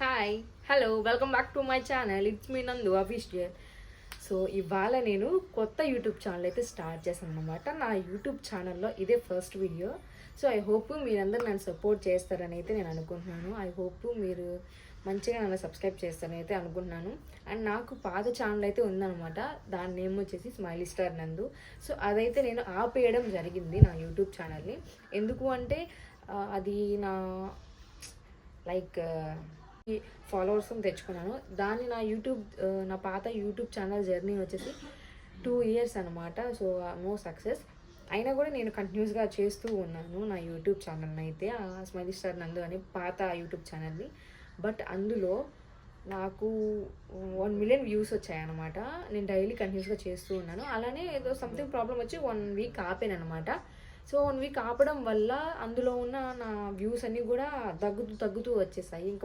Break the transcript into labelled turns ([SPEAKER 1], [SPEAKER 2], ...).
[SPEAKER 1] Hi hello welcome back to my channel it's me నందు official. So ఇవాళ నేను కొత్త యూట్యూబ్ ఛానల్ అయితే స్టార్ట్ చేశాను అనమాట. నా యూట్యూబ్ ఛానల్లో ఇదే first video. So I hope మీరందరూ నన్ను సపోర్ట్ చేస్తారని అయితే నేను అనుకుంటున్నాను. ఐ హోప్ మీరు మంచిగా నన్ను సబ్స్క్రైబ్ చేస్తారని అయితే అనుకుంటున్నాను. అండ్ నాకు పాత ఛానల్ అయితే ఉందన్నమాట. దాని నేమ్ వచ్చేసి స్మైలీ స్టార్ నందు. సో అదైతే నేను ఆపేయడం జరిగింది నా యూట్యూబ్ ఛానల్ని. ఎందుకు అంటే అది నా లైక్ ఫాలోవర్స్ తెచ్చుకున్నాను. దాన్ని నా పాత యూట్యూబ్ ఛానల్ జర్నీ వచ్చేసి 2 years అనమాట. సో నో సక్సెస్ అయినా కూడా నేను కంటిన్యూస్గా చేస్తూ ఉన్నాను నా యూట్యూబ్ ఛానల్ని అయితే, స్మైలీ స్టార్ నందు అని పాత యూట్యూబ్ ఛానల్ని. బట్ అందులో నాకు 1 million వ్యూస్ వచ్చాయన్నమాట. నేను డైలీ కంటిన్యూస్గా చేస్తూ ఉన్నాను. అలానే ఏదో సంథింగ్ ప్రాబ్లం వచ్చి 1 week ఆపాను అనమాట. సో 1 week ఆపడం వల్ల అందులో ఉన్న నా వ్యూస్ అన్నీ కూడా తగ్గుతూ వచ్చేసాయి. ఇంకా